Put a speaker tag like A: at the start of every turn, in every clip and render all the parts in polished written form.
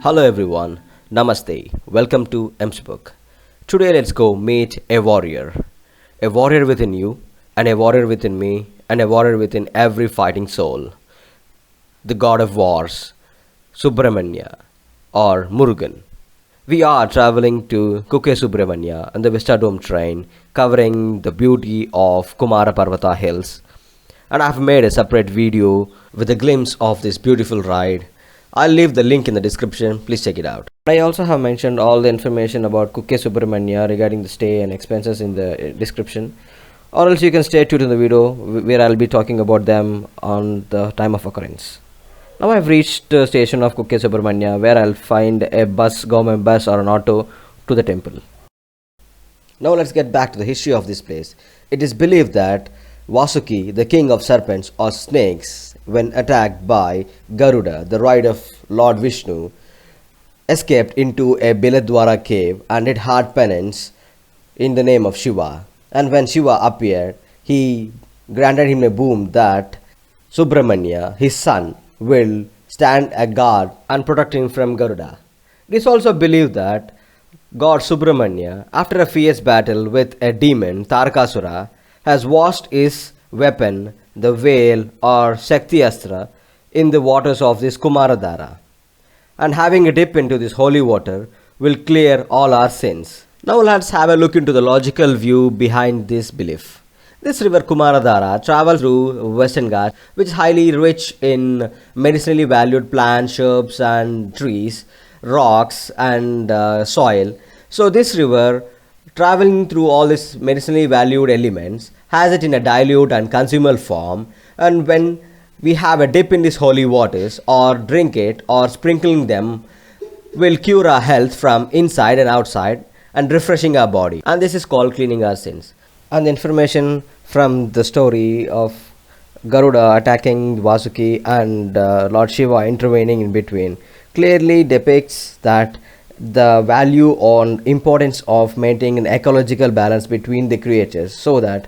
A: Hello everyone, Namaste, welcome to M's Book. Today let's go meet a warrior. A warrior within you, and a warrior within me, and a warrior within every fighting soul. The god of wars, Subramanya, or Murugan. We are traveling to KUKKE Subramanya on the Vista Dome train, covering the beauty of Kumaradhara hills. And I've made a separate video with a glimpse of this beautiful ride. I'll leave the link in the description, please check it out. I also have mentioned all the information about KUKKE Subramanya regarding the stay and expenses in the description. Or else you can stay tuned in the video where I'll be talking about them on the time of occurrence. Now I've reached the station of KUKKE Subramanya where I'll find a bus, government bus or an auto to the temple. Now let's get back to the history of this place. It is believed that Vasuki, the king of serpents or snakes, when attacked by Garuda, the ride of Lord Vishnu, escaped into a Beladwara cave and did hard penance in the name of Shiva. And when Shiva appeared, he granted him a boon that Subramanya, his son, will stand a guard and protect him from Garuda. It is also believed that God Subramanya, after a fierce battle with a demon, Tarakasura, has washed his weapon, the veil or Shakti Astra, in the waters of this Kumaradhara. And having a dip into this holy water will clear all our sins. Now let's have a look into the logical view behind this belief. This river Kumaradhara travels through Western Ghats, which is highly rich in medicinally valued plants, shrubs and trees, rocks and soil. So this river, traveling through all these medicinally valued elements, has it in a dilute and consumable form, and when we have a dip in these holy waters or drink it or sprinkling them will cure our health from inside and outside and refreshing our body, and this is called cleaning our sins. And the information from the story of Garuda attacking Vasuki and Lord Shiva intervening in between clearly depicts that the value or importance of maintaining an ecological balance between the creatures so that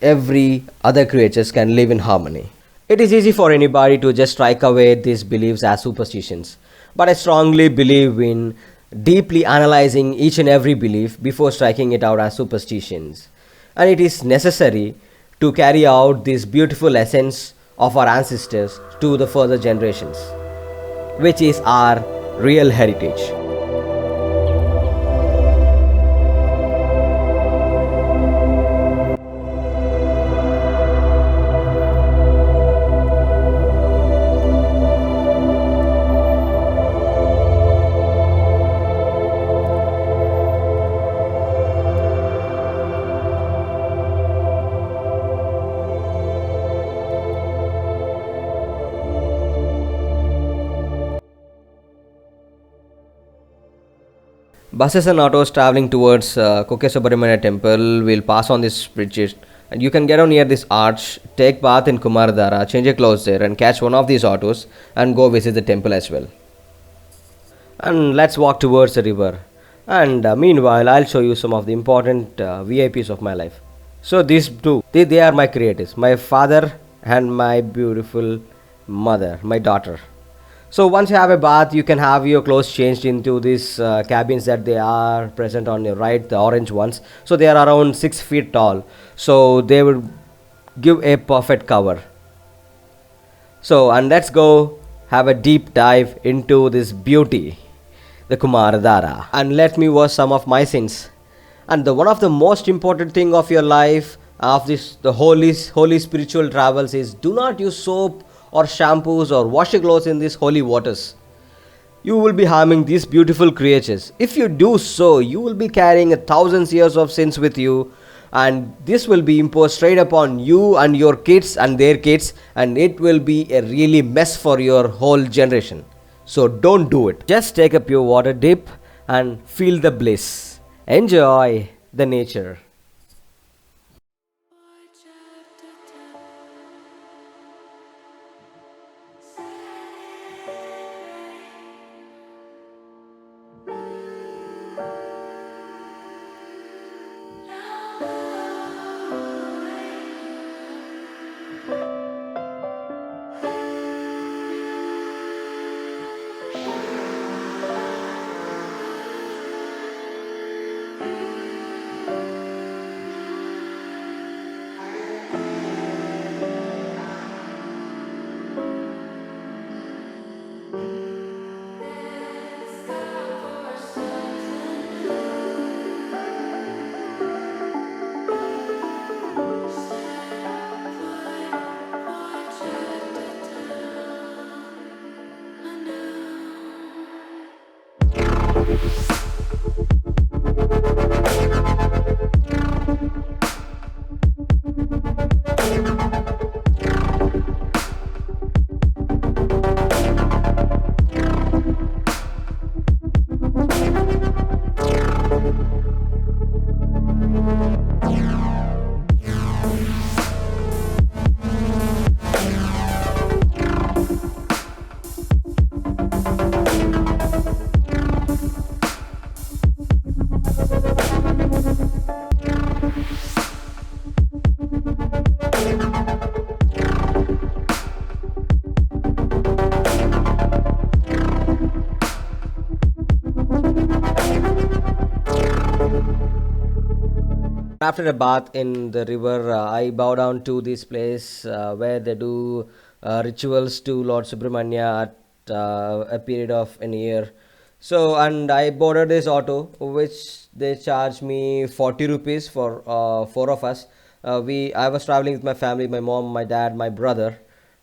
A: every other creatures can live in harmony. It is easy for anybody to just strike away these beliefs as superstitions, but I strongly believe in deeply analyzing each and every belief before striking it out as superstitions. And it is necessary to carry out this beautiful essence of our ancestors to the further generations, which is our real heritage. Buses and autos traveling towards KUKKE Subramanya temple will pass on this bridge, and you can get on near this arch, take bath in Kumaradhara, change your clothes there and catch one of these autos and go visit the temple as well. And let's walk towards the river, and meanwhile I'll show you some of the important VIPs of my life. So these two, they are my creators, my father and my beautiful mother, my daughter. So once you have a bath, you can have your clothes changed into these cabins that they are present on your right, the orange ones. So they are around 6 feet tall. So they will give a perfect cover. So, and let's go have a deep dive into this beauty, the Kumaradhara, and let me wash some of my sins. And the one of the most important thing of your life, of this the holy spiritual travels, is do not use soap or shampoos or wash your clothes in these holy waters. You will be harming these beautiful creatures. If you do so, you will be carrying 1,000 years of sins with you, and this will be imposed straight upon you and your kids and their kids, and it will be a really mess for your whole generation. So don't do it. Just take a pure water dip and feel the bliss. Enjoy the nature. After a bath in the river, I bow down to this place where they do rituals to Lord Subramanya at a period of an year. So, and I boarded this auto, which they charged me 40 rupees for four of us. I was traveling with my family, my mom, my dad, my brother.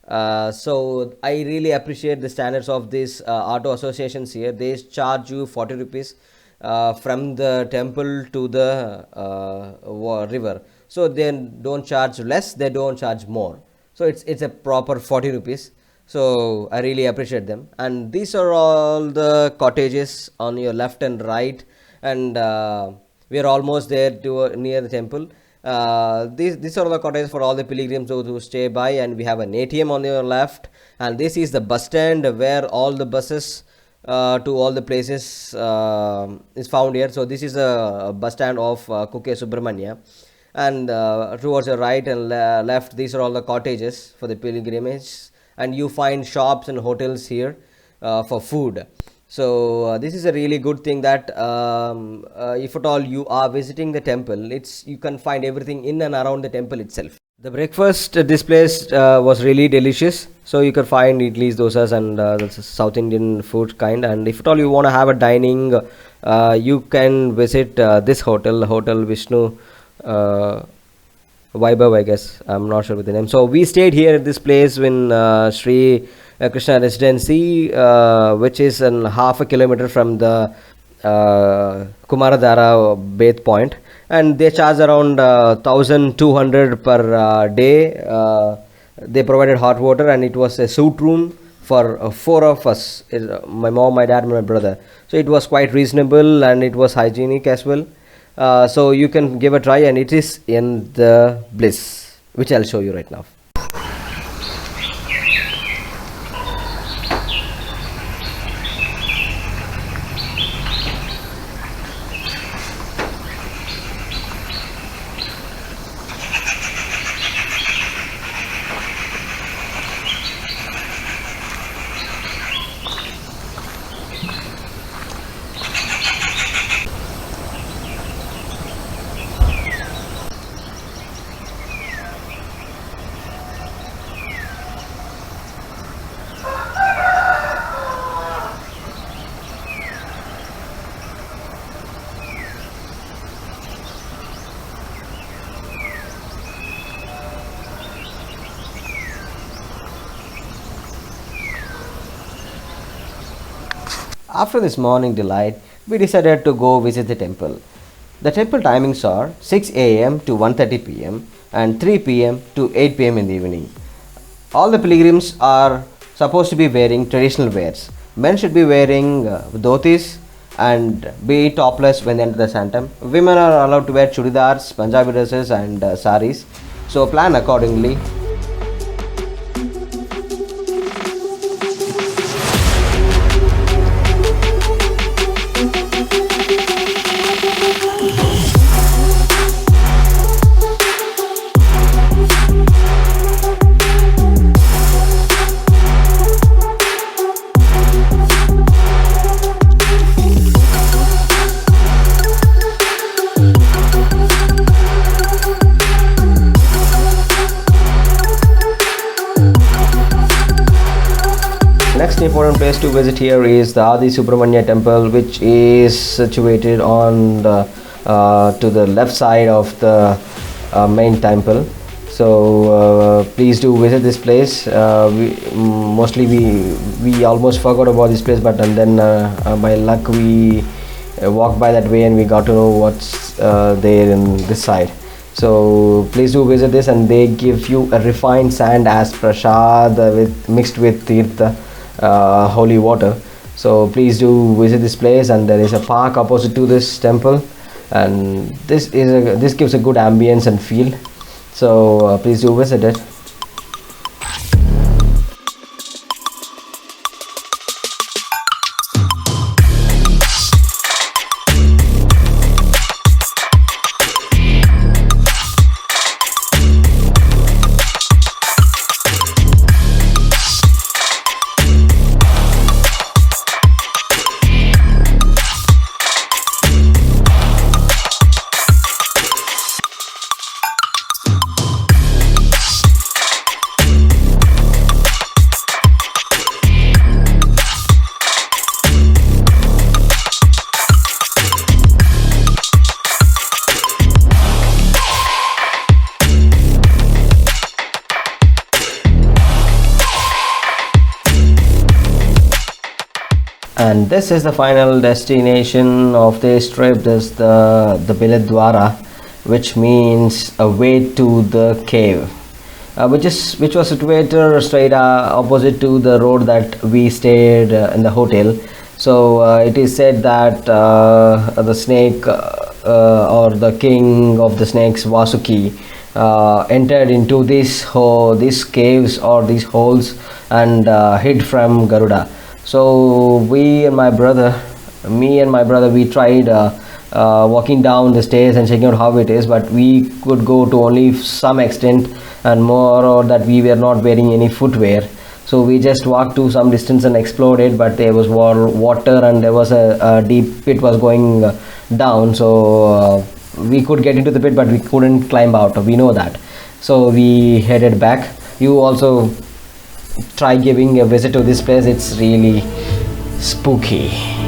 A: So I really appreciate the standards of these auto associations here. They charge you 40 rupees from the temple to the river. So they don't charge less, they don't charge more. So it's a proper 40 rupees. So I really appreciate them. And these are all the cottages on your left and right. And we are almost there to near the temple. These are the cottages for all the pilgrims who stay by, and we have an ATM on your left, and this is the bus stand where all the buses to all the places is found here. So this is a bus stand of KUKKE Subramanya, and towards the right and left, these are all the cottages for the pilgrimage, and you find shops and hotels here for food. So this is a really good thing that if at all you are visiting the temple, you can find everything in and around the temple itself. The breakfast at this place was really delicious. So you can find idlis, dosas, and the South Indian food kind. And if at all you want to have a dining, you can visit this Hotel Vishnu Vaibhav, I guess. I'm not sure with the name. So we stayed here at this place in Shri Krishna Residency, which is in half a kilometer from the Kumaradhara bath point, and they charge around 1200 per day. They provided hot water, and it was a suite room for four of us, my mom, my dad, and my brother. So it was quite reasonable, and it was hygienic as well. So you can give a try, and it is in the Bliss, which I'll show you right now. After this morning delight, we decided to go visit the temple. The temple timings are 6 a.m. to 1:30 p.m. and 3 p.m. to 8 p.m. in the evening. All the pilgrims are supposed to be wearing traditional wears. Men should be wearing dhotis and be topless when they enter the sanctum. Women are allowed to wear chudidars, Punjabi dresses, and saris. So plan accordingly. Next important place to visit here is the Adi Subramanya temple, which is situated on the to the left side of the main temple. So please do visit this place. We almost forgot about this place, but and then by luck we walked by that way and we got to know what's there in this side. So please do visit this, and they give you a refined sand as prasad mixed with tirtha, holy water. So please do visit this place, and there is a park opposite to this temple, and this gives a good ambience and feel. So please do visit it. And this is the final destination of this trip. This is the Biladwara, which means a way to the cave, which was situated straight opposite to the road that we stayed in the hotel. So it is said that the snake or the king of the snakes, Vasuki, entered into these caves or these holes and hid from Garuda. So me and my brother, we tried walking down the stairs and checking out how it is, but we could go to only some extent, and more or that we were not wearing any footwear. So we just walked to some distance and explored it, but there was water and there was a deep pit was going down. So we could get into the pit, but we couldn't climb out. We know that. So we headed back. You also try giving a visit to this place. It's really spooky.